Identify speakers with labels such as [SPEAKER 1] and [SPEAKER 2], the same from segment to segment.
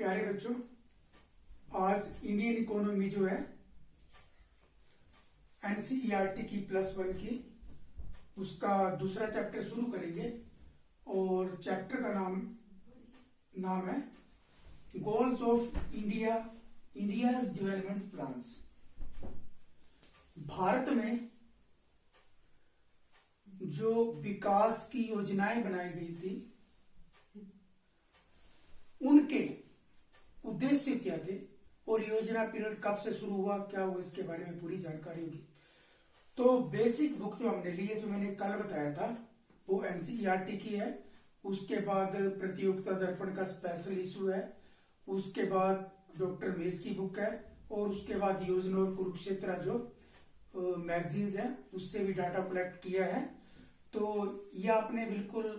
[SPEAKER 1] प्यारे बच्चों, आज इंडियन इकोनॉमी जो है एनसीईआरटी की +1 की उसका दूसरा चैप्टर शुरू करेंगे और चैप्टर का नाम है goals of India's development plans. Bharat में जो विकास की योजनाएं बनाई गई थी उनके उद्देश्य क्या थे और योजना पीरियड कब से शुरू हुआ, क्या हुआ, इसके बारे में पूरी जानकारी होगी। तो बेसिक बुक जो हमने ली है, जो मैंने कल बताया था, वो एनसीईआरटी की है। उसके बाद प्रतियोगिता दर्पण का स्पेशल इशू है, उसके बाद डॉक्टर मेस की बुक है और उसके बाद योजना और कुरुक्षेत्र जो मैगजीन्स है उससे भी डाटा कलेक्ट किया है। तो ये आपने बिल्कुल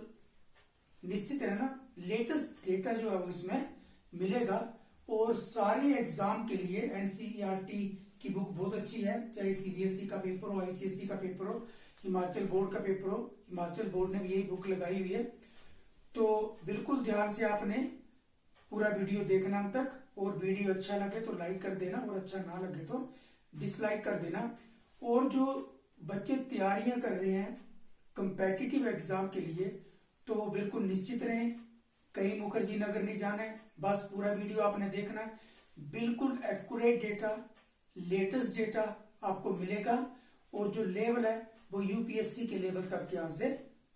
[SPEAKER 1] निश्चित है ना, लेटेस्ट डेटा जो है वो इसमें मिलेगा और सारे एग्जाम के लिए एनसीईआरटी की बुक बहुत अच्छी है, चाहे सीबीएसई का पेपर हो, आईसीएसई का पेपर हो, हिमाचल बोर्ड का पेपर हो। हिमाचल बोर्ड ने भी यही बुक लगाई हुई है। तो बिल्कुल ध्यान से आपने पूरा वीडियो देखना अंत तक, और वीडियो अच्छा लगे तो लाइक कर देना और अच्छा ना लगे तो डिसलाइक कर देना। और जो बच्चे तैयारियां कर रहे हैं कंपेटिटिव एग्जाम के लिए, तो बिल्कुल निश्चित रहें, कहीं मुखर्जी नगर नहीं जाना है, बस पूरा वीडियो आपने देखना है। बिल्कुल एक्यूरेट डेटा, लेटेस्ट डेटा आपको मिलेगा और जो लेवल है वो यूपीएससी के लेवल तक यहां से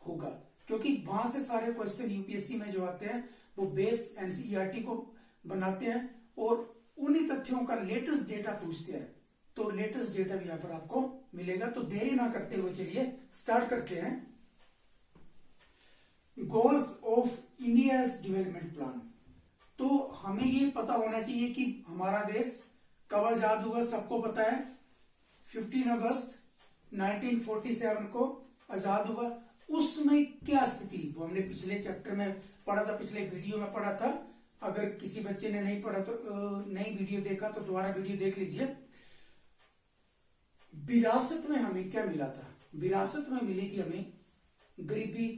[SPEAKER 1] होगा, क्योंकि वहां से सारे क्वेश्चन यूपीएससी में जो आते हैं वो बेस एनसीईआरटी को बनाते हैं और उन्हीं तथ्यों का लेटेस्ट डेटा पूछते हैं। तो लेटेस्ट डेटा भी यहां पर आपको मिलेगा। तो देरी ना करते हुए चलिए स्टार्ट करते हैं। Goals of India's development plan. तो हमें ये पता होना चाहिए कि हमारा देश कब आजाद हुआ। सबको पता है 15 अगस्त 1947 को आजाद हुआ। उसमें क्या स्थिति, वो हमने पिछले चैप्टर में पढ़ा था, पिछले वीडियो में पढ़ा था। अगर किसी बच्चे ने नहीं पढ़ा तो नई वीडियो देखा तो दोबारा वीडियो देख लीजिए। विरासत में हमें क्या मिला था? विरासत में मिली थी हमें गरीबी,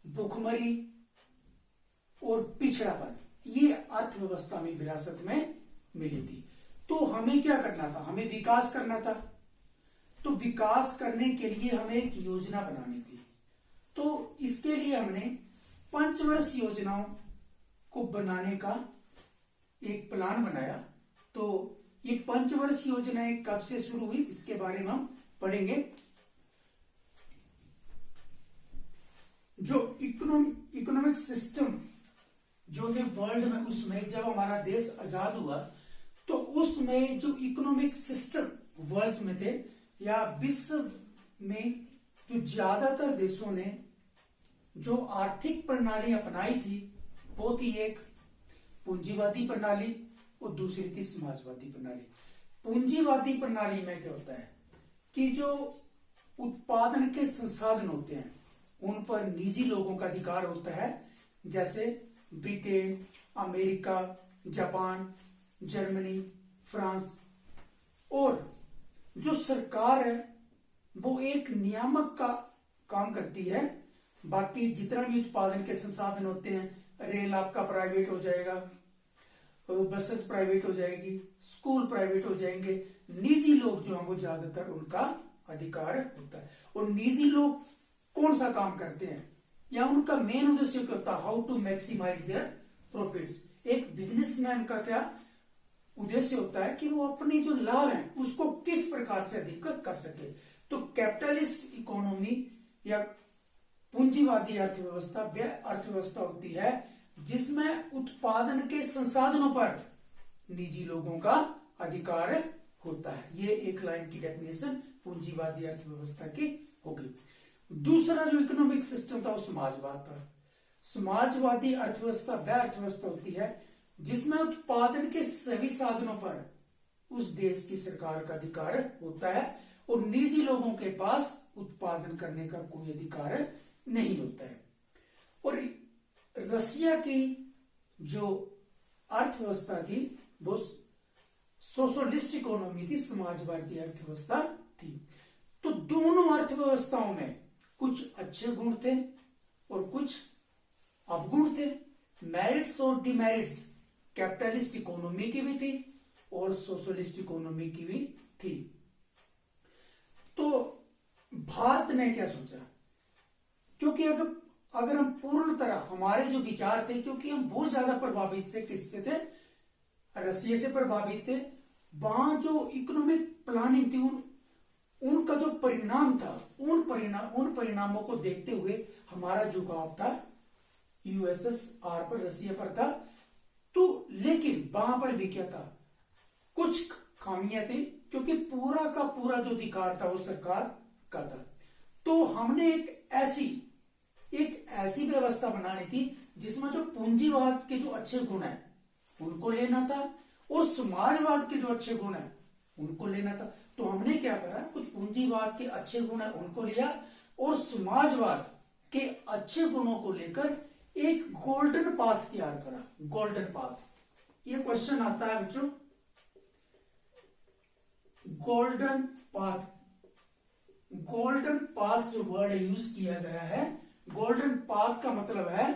[SPEAKER 1] भूखमरी और पिछड़ापन। ये अर्थव्यवस्था में विरासत में मिली थी। तो हमें क्या करना था? हमें विकास करना था। तो विकास करने के लिए हमें एक योजना बनानी थी। तो इसके लिए हमने पंचवर्ष योजनाओं को बनाने का एक प्लान बनाया। तो ये पंचवर्ष योजनाएं कब से शुरू हुई इसके बारे में हम पढ़ेंगे। जो इकोनॉमिक सिस्टम जो थे वर्ल्ड में, उसमें जब हमारा देश आजाद हुआ तो उसमें जो इकोनॉमिक सिस्टम वर्ल्ड में थे या विश्व में जो ज्यादातर देशों ने जो आर्थिक प्रणाली अपनाई थी वो थी एक पूंजीवादी प्रणाली और दूसरी थी समाजवादी प्रणाली। पूंजीवादी प्रणाली में क्या होता है कि जो उत्पादन के संसाधन होते हैं उन पर निजी लोगों का अधिकार होता है, जैसे Britain, America, Japan, Germany, France. और जो सरकार है वो एक नियामक का काम करती है। बाकी जितना भी उत्पादन के संसाधन होते हैं, रेल आपका प्राइवेट हो जाएगा, बसेस प्राइवेट हो जाएगी, स्कूल प्राइवेट हो जाएंगे, निजी लोग जो हैं वो ज्यादातर उनका अधिकार होता है। और निजी लोग कौन सा काम करते हैं या उनका मेन उद्देश्य क्या होता है? How to maximise their profits. एक बिजनेसमैन का क्या उद्देश्य होता है कि वो अपने जो लाभ है उसको किस प्रकार से अधिक कर सके। तो कैपिटलिस्ट इकोनॉमी या पूंजीवादी अर्थव्यवस्था वह अर्थव्यवस्था होती है जिसमें उत्पादन के संसाधनों पर निजी लोगों का अधिकार होता है। ये एक लाइन की डेफिनेशन पूंजीवादी अर्थव्यवस्था की होगी। दूसरा जो इकोनॉमिक सिस्टम था वो समाजवाद था। समाजवादी अर्थव्यवस्था वह अर्थव्यवस्था होती है जिसमें उत्पादन के सभी साधनों पर उस देश की सरकार का अधिकार होता है और निजी लोगों के पास उत्पादन करने का कोई अधिकार नहीं होता है। और रसिया की जो अर्थव्यवस्था थी वो सोशलिस्ट इकोनॉमी थी, समाजवादी अर्थव्यवस्था थी। तो दोनों अर्थव्यवस्थाओं में कुछ अच्छे गुण थे और कुछ अवगुण थे, मेरिट्स और डिमेरिट्स कैपिटलिस्ट इकोनॉमी की भी थी और सोशलिस्ट इकोनॉमी की भी थी। तो भारत ने क्या सोचा, क्योंकि अगर हम पूर्ण तरह हमारे जो विचार थे, क्योंकि हम बहुत ज्यादा प्रभावित थे, किससे थे, रसिया से प्रभावित थे। वहां जो इकोनॉमिक प्लानिंग थी उनका जो परिणाम था, उन परिणामों को देखते हुए हमारा झुकाव था यूएसएसआर पर, रसिया पर था। तो लेकिन वहां पर भी क्या था, कुछ खामियां थी, क्योंकि पूरा का पूरा जो अधिकार था वो सरकार का था। तो हमने एक ऐसी व्यवस्था बनानी थी जिसमें जो पूंजीवाद के जो अच्छे गुण है उनको लेना था और समाजवाद के जो अच्छे गुण है उनको लेना था। तो हमने क्या करा, कुछ पूंजीवाद के अच्छे गुण है उनको लिया और समाजवाद के अच्छे गुणों को लेकर एक गोल्डन पाथ तैयार करा। गोल्डन पाथ, ये क्वेश्चन आता है बच्चों, गोल्डन पाथ। गोल्डन पाथ जो वर्ड यूज किया गया है, गोल्डन पाथ का मतलब है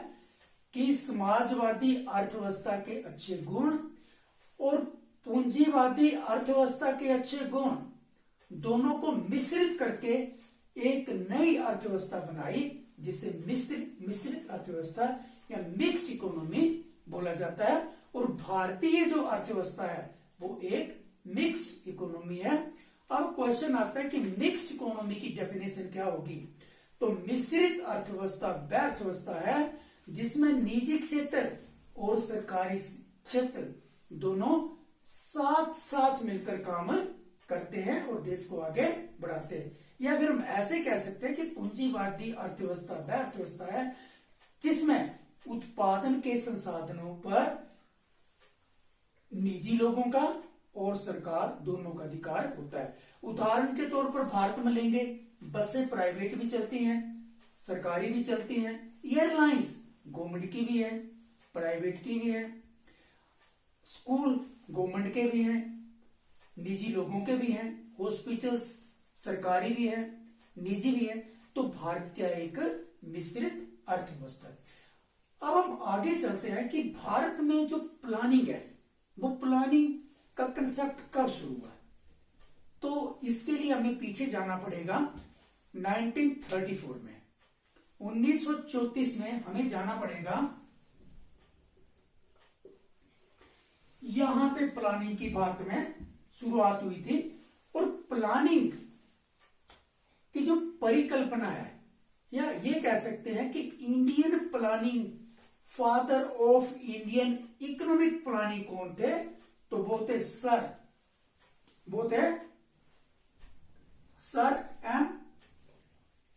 [SPEAKER 1] कि समाजवादी अर्थव्यवस्था के अच्छे गुण और पूंजीवादी अर्थव्यवस्था के अच्छे गुण दोनों को मिश्रित करके एक नई अर्थव्यवस्था बनाई, जिसे मिश्रित अर्थव्यवस्था या मिक्स्ड इकोनॉमी बोला जाता है। और भारतीय जो अर्थव्यवस्था है वो एक मिक्स्ड इकोनॉमी है। अब क्वेश्चन आता है कि मिक्स्ड इकोनॉमी की डेफिनेशन क्या होगी। तो मिश्रित अर्थव्यवस्था वह अर्थव्यवस्था है जिसमें निजी क्षेत्र और सरकारी क्षेत्र दोनों साथ साथ मिलकर काम करते हैं और देश को आगे बढ़ाते हैं। या फिर हम ऐसे कह सकते हैं कि पूंजीवादी अर्थव्यवस्था वह अर्थव्यवस्था है जिसमें उत्पादन के संसाधनों पर निजी लोगों का और सरकार दोनों का अधिकार होता है। उदाहरण के तौर पर भारत में लेंगे, बसें प्राइवेट भी चलती हैं, सरकारी भी चलती हैं, एयरलाइंस गवर्नमेंट की भी है, प्राइवेट की भी है, स्कूल गवर्नमेंट के भी हैं, निजी लोगों के भी हैं, हॉस्पिटल्स सरकारी भी है, निजी भी है। तो भारत क्या एक मिश्रित अर्थव्यवस्था है। अब हम आगे चलते हैं कि भारत में जो प्लानिंग है वो प्लानिंग का कंसेप्ट कब शुरू हुआ। तो इसके लिए हमें पीछे जाना पड़ेगा 1934 में, 1934 में हमें जाना पड़ेगा। यहां पे प्लानिंग की भारत में शुरुआत हुई थी और प्लानिंग की जो परिकल्पना है, या ये कह सकते हैं कि Indian planning, father of Indian economic planning कौन थे, तो वो थे सर एम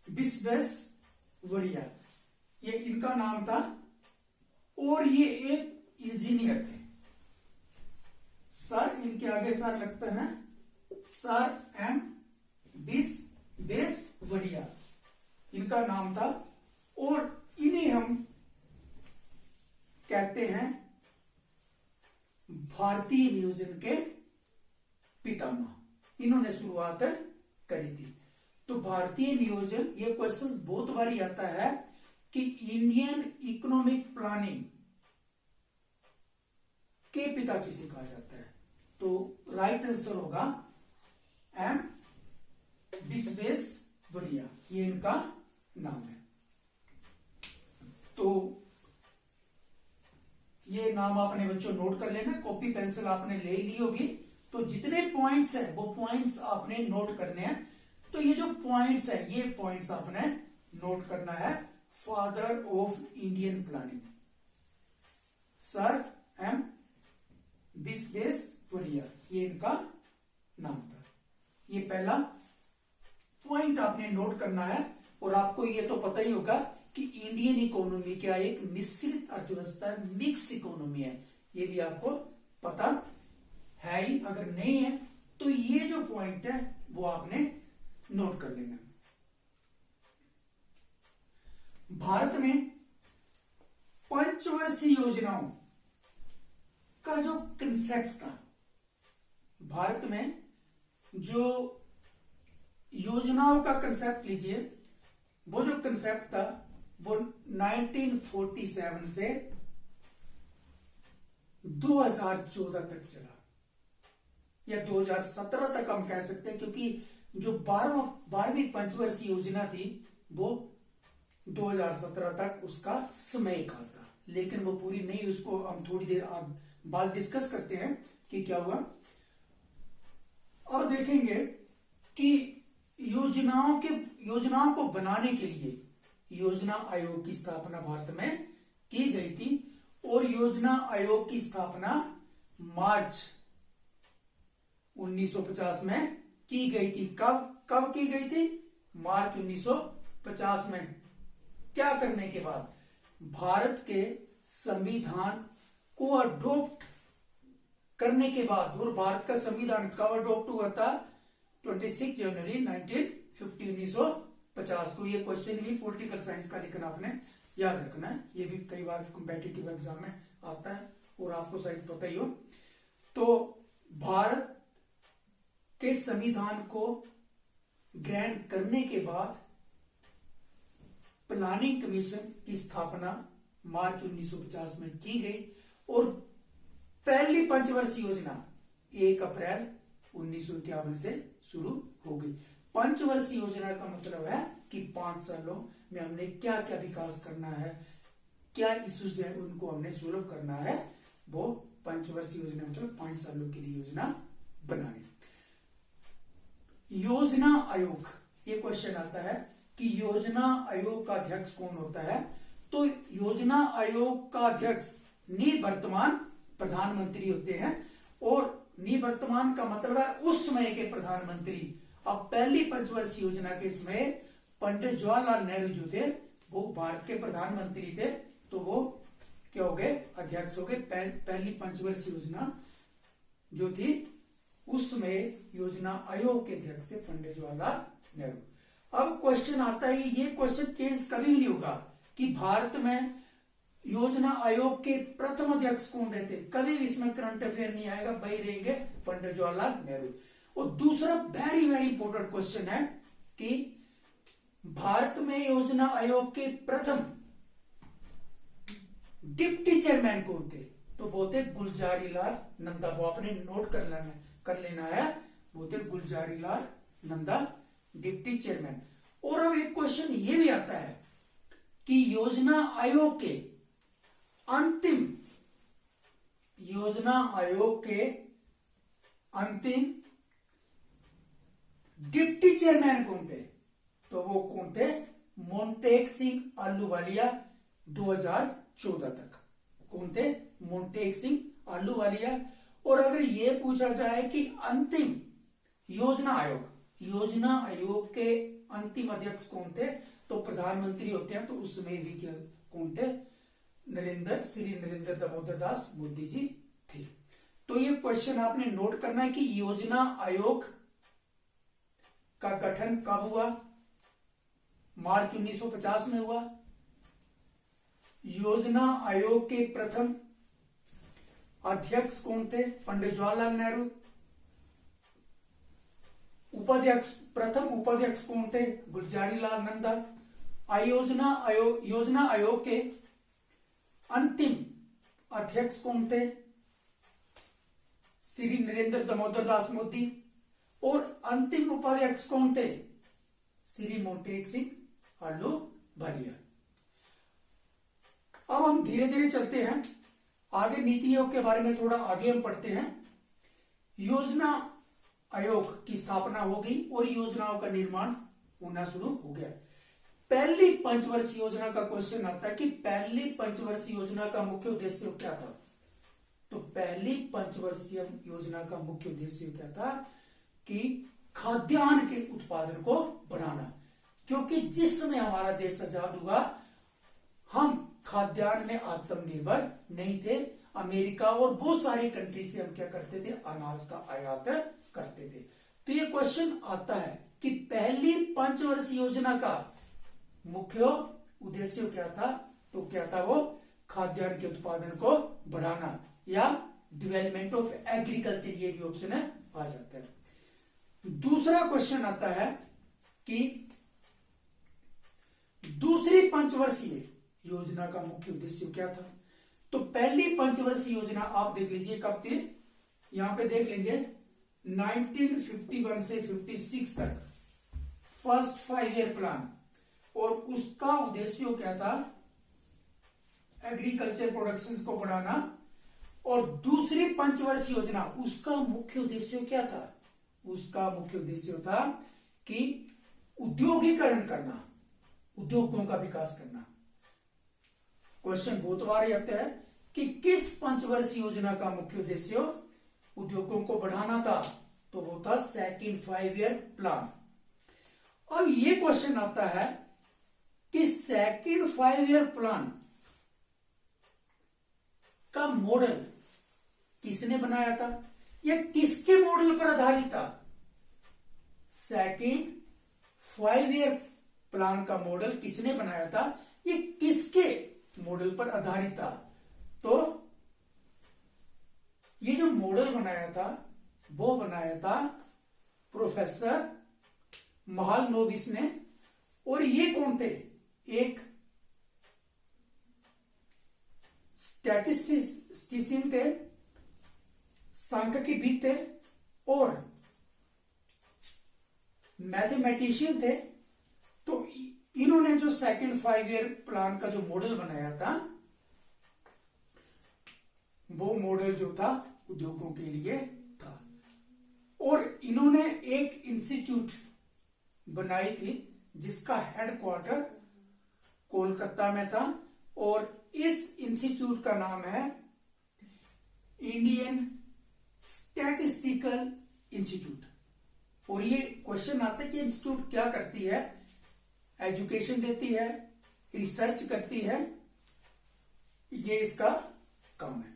[SPEAKER 1] विश्वेश्वरैया, ये इनका नाम था। और ये एक इंजीनियर थे। सर, इनके आगे सर लगता है, सर एम विश्वेश्वरैया इनका नाम था। और इन्हें हम कहते हैं भारतीय नियोजन के पितामह। इन्होंने शुरुआत करी थी। तो भारतीय नियोजन, ये क्वेश्चन बहुत बारी आता है कि इंडियन इकोनॉमिक प्लानिंग के पिता किसे कहा जाता है। तो राइट आंसर होगा एम विश्वेश्वरैया, ये इनका नाम है। तो ये नाम आपने बच्चों नोट कर लेना, कॉपी पेंसिल आपने ले ली होगी। तो जितने पॉइंट्स हैं वो पॉइंट्स आपने नोट करने हैं। तो ये जो पॉइंट्स है ये पॉइंट्स आपने नोट करना है। Father of Indian planning sir M Visvesvaraya, ये इनका नाम था। ये पहला पॉइंट आपने नोट करना है। और आपको ये तो पता ही होगा कि इंडियन इकोनॉमी क्या एक मिश्रित अर्थव्यवस्था है, मिक्स्ड इकोनॉमी है, ये भी आपको पता है ही। अगर नहीं है तो ये जो पॉइंट है वो आपने नोट कर लेना। भारत में पंचवर्षीय योजनाओं का जो कंसेप्ट था, भारत में जो योजनाओं का कंसेप्ट लीजिए, वो जो कंसेप्ट था वो 1947 से 2014 तक चला, या 2017 तक हम कह सकते हैं, क्योंकि जो 12वीं पंचवर्षीय योजना थी वो 2017 तक उसका समय का था, लेकिन वो पूरी नहीं, उसको हम थोड़ी देर बाद डिस्कस करते हैं कि क्या हुआ। और देखेंगे कि योजनाओं को बनाने के लिए योजना आयोग की स्थापना भारत में की गई थी, और योजना आयोग की स्थापना मार्च 1950 में की गई थी। कब की गई थी? मार्च 1950 में। क्या करने के बाद? भारत के संविधान को अडॉप्ट करने के बाद। और भारत का संविधान कब अडॉप्ट हुआ था? 26 जनवरी 1950 को। ये क्वेश्चन भी पॉलिटिकल साइंस का, लेकिन आपने याद रखना है, ये भी कई बार कॉम्पिटिटिव एग्जाम में आता है और आपको शायद पता ही हो। तो भारत के संविधान को ग्रैंड करने के बाद प्लानिंग कमीशन की स्थापना मार्च 1950 में की गई, और पहली पंचवर्षीय योजना 1 अप्रैल 1951 से शुरू हो गई। पंचवर्षीय योजना का मतलब है कि 5 सालों में हमने क्या क्या विकास करना है, क्या इश्यूज है, उनको हमने सोल्व करना है। वो पंचवर्षीय योजना मतलब 5 सालों के लिए योजना बनानी। योजना आयोग, ये क्वेश्चन आता है कि योजना आयोग का अध्यक्ष कौन होता है? तो योजना आयोग का अध्यक्ष निवर्तमान प्रधानमंत्री होते हैं, और निवर्तमान का मतलब है उस समय के प्रधानमंत्री। अब पहली पंचवर्षीय योजना के समय पंडित जवाहरलाल नेहरू जो थे वो भारत के प्रधानमंत्री थे, तो वो क्या हो गए? अध्यक्ष हो गए। पहली पंचवर्षीय योजना जो थी उसमें योजना आयोग के अध्यक्ष थे पंडित जवाहरलाल नेहरू। अब क्वेश्चन आता है, ये क्वेश्चन चेंज कभी भी नहीं होगा कि भारत में योजना आयोग के प्रथम अध्यक्ष कौन रहते, कभी भी इसमें करंट अफेयर नहीं आएगा, वही रहेंगे पंडित जवाहरलाल नेहरू। और दूसरा वेरी वेरी इंपॉर्टेंट क्वेश्चन है कि भारत में योजना आयोग के प्रथम डिप्टी चेयरमैन कौन थे? तो वो थे गुलजारी लाल नंदा। वो आपने नोट कर लेना है, वो थे गुलजारी लाल नंदा डिप्टी चेयरमैन। और अब एक क्वेश्चन ये भी आता है कि योजना आयोग के अंतिम डिप्टी चेयरमैन कौन थे? तो वो कौन थे? मोन्टेक सिंह अहलूवालिया 2014 तक। कौन थे? मोन्टेक सिंह अहलूवालिया। और अगर ये पूछा जाए कि अंतिम योजना आयोग के अंतिम अध्यक्ष कौन थे, तो प्रधानमंत्री होते हैं, तो उसमें भी क्या कौन थे? श्री नरेंद्र दामोदर दास मोदी जी थे। तो ये क्वेश्चन आपने नोट करना है कि योजना आयोग का गठन कब हुआ? मार्च 1950 में हुआ। योजना आयोग के प्रथम अध्यक्ष कौन थे? पंडित जवाहरलाल नेहरू। प्रथम उपाध्यक्ष कौन थे? गुलजारी लाल नंदा। योजना आयोग के अंतिम अध्यक्ष कौन थे? श्री नरेंद्र दामोदर दास मोदी। और अंतिम उपाध्यक्ष कौन थे? श्री मोन्टेक सिंह अहलूवालिया। अब हम धीरे धीरे चलते हैं आगे, नीति आयोग के बारे में थोड़ा आगे हम पढ़ते हैं। योजना आयोग की स्थापना हो गई और योजनाओं का निर्माण होना शुरू हो गया। पहली पंचवर्षीय योजना का क्वेश्चन आता है कि पहली पंचवर्षीय योजना का मुख्य उद्देश्य क्या था? तो पहली पंचवर्षीय योजना का मुख्य उद्देश्य क्या था कि खाद्यान्न के उत्पादन को बढ़ाना। क्योंकि जिस समय हमारा देश आजाद हुआ हम खाद्यान्न में आत्मनिर्भर नहीं थे। अमेरिका और बहुत सारी कंट्री से हम क्या करते थे? अनाज का आयात करते थे। तो ये क्वेश्चन आता है कि पहली पंचवर्षीय योजना का मुख्य उद्देश्य क्या था? तो क्या था वो? खाद्यान्न के उत्पादन को बढ़ाना या डेवलपमेंट ऑफ एग्रीकल्चर, ये भी ऑप्शन है आ जाता है। दूसरा क्वेश्चन आता है कि दूसरी पंचवर्षीय योजना का मुख्य उद्देश्य क्या था? तो पहली पंचवर्षीय योजना आप देख लीजिए कब थी, यहां पे देख लेंगे 1951 से 56 तक फर्स्ट 5 ईयर प्लान, और उसका उद्देश्य क्या था, एग्रीकल्चर प्रोडक्शन को बढ़ाना। और दूसरी पंचवर्षीय योजना, उसका मुख्य उद्देश्य क्या था, उसका मुख्य उद्देश्य था कि उद्योगीकरण करना, उद्योगों का विकास करना। क्वेश्चन बहुत बार आता है कि किस पंचवर्षीय योजना का मुख्य उद्देश्य उद्योगों को बढ़ाना था, तो वो था सेकंड 5 ईयर प्लान। अब ये क्वेश्चन आता है कि सेकंड 5 ईयर प्लान का मॉडल किसने बनाया था, या किसके मॉडल पर आधारित था। सेकंड 5 ईयर प्लान का मॉडल किसने बनाया था, ये किसके मॉडल पर आधारित था। तो ये जो मॉडल बनाया था वो बनाया था प्रोफेसर महालनोबिस ने। और ये कौन थे, एक स्टैटिस्टिशियन थे, सांख्यिकीविद थे और मैथमेटिशियन थे। तो इन्होंने जो सेकंड 5 ईयर प्लान का जो मॉडल बनाया था, वो मॉडल जो था उद्योगों के लिए था। और इन्होंने एक इंस्टीट्यूट बनाई थी जिसका हेडक्वार्टर कोलकाता में था, और इस इंस्टीट्यूट का नाम है इंडियन स्टैटिस्टिकल इंस्टीट्यूट। और ये क्वेश्चन आता है कि इंस्टीट्यूट क्या करती है, एजुकेशन देती है, रिसर्च करती है, ये इसका काम है।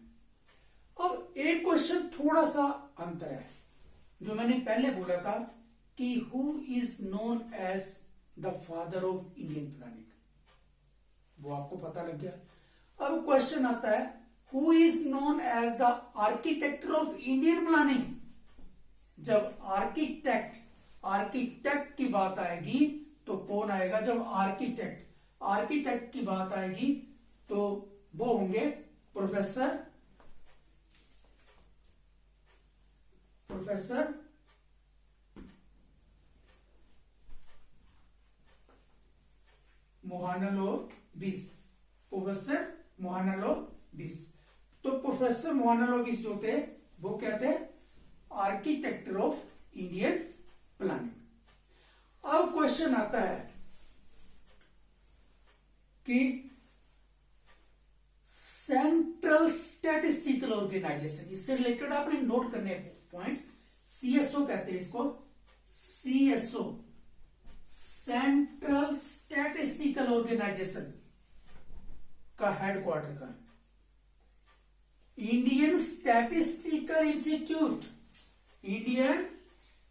[SPEAKER 1] अब एक क्वेश्चन थोड़ा सा अंतर है, जो मैंने पहले बोला था कि who is known as the father of Indian planning, वो आपको पता लग गया। अब क्वेश्चन आता है who is known as the architect of Indian planning. जब आर्किटेक्ट की बात आएगी तो कौन आएगा, जब आर्किटेक्ट की बात आएगी तो वो होंगे प्रोफेसर मोहानलोबिस। तो प्रोफेसर मोहानलोबिस जो थे वो क्या थे, आर्किटेक्टर ऑफ इंडियन प्लानिंग। अब क्वेश्चन आता है कि सेंट्रल स्टैटिस्टिकल ऑर्गेनाइजेशन, इससे रिलेटेड आपने नोट करने पॉइंट, सीएसओ कहते हैं इसको, सीएसओ सेंट्रल स्टैटिस्टिकल ऑर्गेनाइजेशन का हेडक्वार्टर का Indian statistical institute. Indian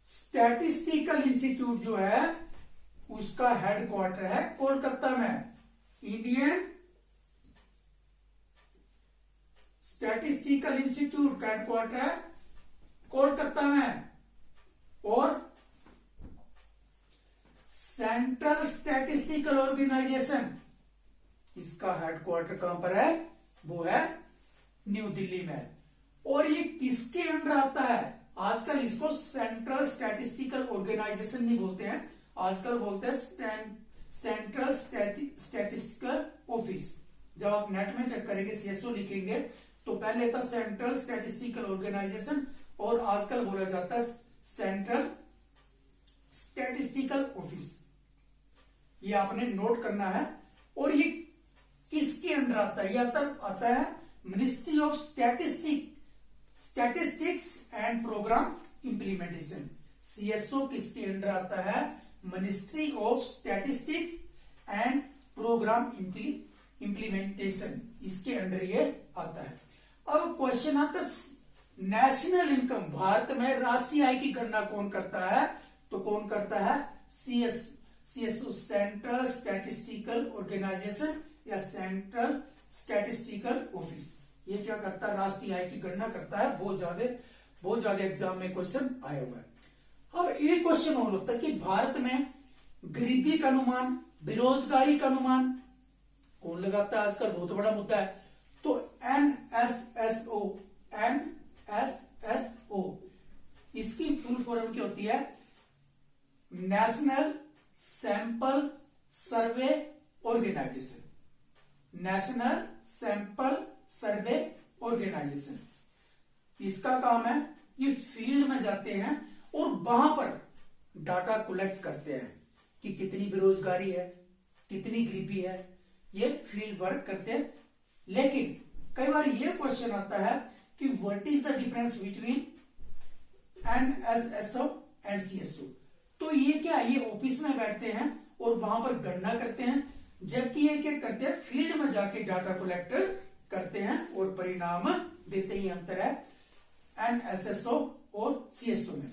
[SPEAKER 1] statistical institute जो है उसका हेडक्वार्टर है कोलकाता में। इंडियन स्टैटिस्टिकल इंस्टीट्यूट का हेडक्वार्टर है कोलकाता में, और सेंट्रल स्टैटिस्टिकल ऑर्गेनाइजेशन इसका हेडक्वार्टर कहां पर है, वो है न्यू दिल्ली में। और ये किसके अंडर आता है, आजकल इसको सेंट्रल स्टैटिस्टिकल ऑर्गेनाइजेशन नहीं बोलते हैं, आजकल बोलते हैं सेंट्रल स्टैटिस्टिकल ऑफिस। जब आप नेट में चेक करेंगे सीएसओ लिखेंगे तो पहले था सेंट्रल स्टैटिस्टिकल ऑर्गेनाइजेशन, और आजकल बोला जाता है सेंट्रल स्टैटिस्टिकल ऑफिस। ये आपने नोट करना है। और ये किसके अंडर आता है, ये आता है ministry of statistics and programme implementation. CSO किसके अंडर आता है, ministry of statistics and programme implementation, इसके अंडर ये आता है। अब क्वेश्चन आता है नेशनल इनकम, भारत में राष्ट्रीय आय की गणना कौन करता है, तो कौन करता है, सीएसओ सेंट्रल स्टैटिस्टिकल ऑर्गेनाइजेशन या सेंट्रल स्टैटिस्टिकल ऑफिस। ये क्या करता है, राष्ट्रीय आय की गणना करता है। बहुत ज्यादा एग्जाम में क्वेश्चन आया हुआ है। अब एक क्वेश्चन और होता है कि भारत में गरीबी का अनुमान, बेरोजगारी का अनुमान कौन लगाता है, आजकल बहुत बड़ा मुद्दा है। तो NSSO, NSSO इसकी फुल फॉर्म क्या होती है? National sample survey organisation. National sample survey organisation, इसका काम है ये फील्ड में जाते हैं और वहां पर डाटा कलेक्ट करते हैं कि कितनी बेरोजगारी है, कितनी गरीबी है, ये फील्ड वर्क करते हैं। लेकिन कई बार ये क्वेश्चन आता है कि what is the difference between NSSO and CSO? तो ये क्या, ये ऑफिस में बैठते हैं और वहां पर गणना करते हैं, जबकि ये क्या करते हैं, फील्ड में जाके डाटा कलेक्ट करते हैं और परिणाम देते ही अंतर है NSSO और CSO में।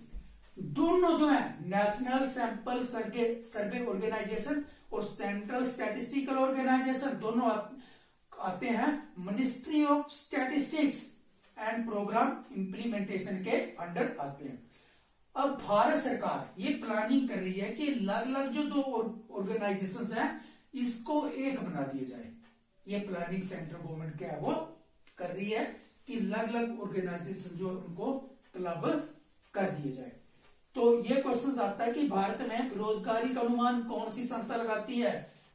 [SPEAKER 1] दोनों जो है नेशनल सैंपल सर्वे ऑर्गेनाइजेशन और सेंट्रल स्टैटिस्टिकल ऑर्गेनाइजेशन, दोनों आते हैं ministry of statistics and programme implementation के अंडर आते हैं। अब भारत सरकार ये प्लानिंग कर रही है कि अलग अलग जो दो ऑर्गेनाइजेशंस हैं इसको एक बना दिया जाए। ये प्लानिंग सेंट्रल गवर्नमेंट क्या है वो कर रही है कि अलग अलग ऑर्गेनाइजेशन जो उनको क्लब कर दिए जाए। तो ये क्वेश्चन आता है कि भारत में बेरोजगारी का अनुमान कौन सी संस्था लगाती है?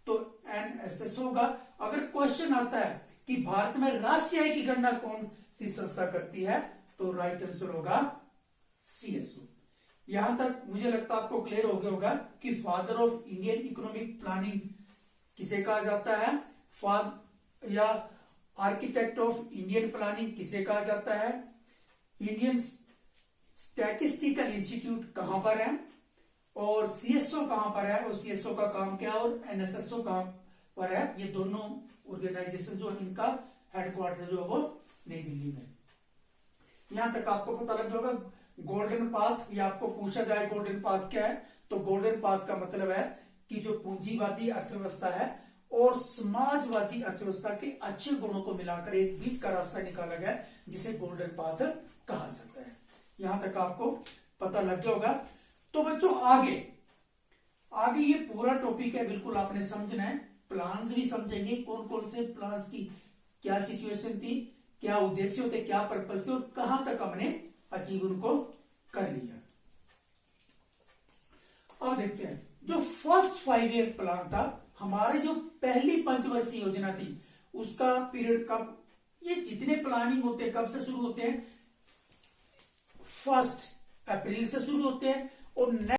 [SPEAKER 1] तो NSSO होगा। अगर क्वेश्चन आता है कि भारत में राष्ट्रीय आय की गणना कौन सी संस्था करती है, तो राइट आंसर होगा CSO। यहां तक मुझे लगता है आपको क्लियर हो गया होगा कि father of Indian economic planning किसे कहा जाता है, या आर्किटेक्ट ऑफ इंडियन प्लानिंग किसे कहा जाता है, इंडियन स्टैटिस्टिकल इंस्टीट्यूट कहां पर है, और CSO कहां पर है, और CSO का काम क्या है, और NSSO कहां पर है। ये दोनों ऑर्गेनाइजेशन जो इनका हेडक्वार्टर जो है वो नई दिल्ली में। यहां तक आपको पता लग जाएगा गोल्डन पाथ, या आपको पूछा जाए गोल्डन पाथ क्या है, तो गोल्डन पाथ का मतलब है कि जो पूंजीवादी अर्थव्यवस्था है और समाजवादी अर्थव्यवस्था के अच्छे गुणों को मिलाकर एक बीच का रास्ता निकाला गया जिसे गोल्डन पाथ कहा जाता है। यहां तक आपको पता लग गया होगा। तो बच्चों आगे ये पूरा टॉपिक है, बिल्कुल आपने समझना है। प्लान्स भी समझेंगे, कौन कौन से प्लान्स की क्या सिचुएशन थी, क्या उद्देश्य होते, क्या पर्पस थे और कहां तक हमने अचीव उनको कर लिया। अब देखते हैं जो फर्स्ट 5 ईयर प्लान था, हमारे जो पहली पंचवर्षीय योजना थी उसका पीरियड कब, ये जितने प्लानिंग होते हैं कब से शुरू होते हैं, 1 अप्रैल से शुरू होते हैं और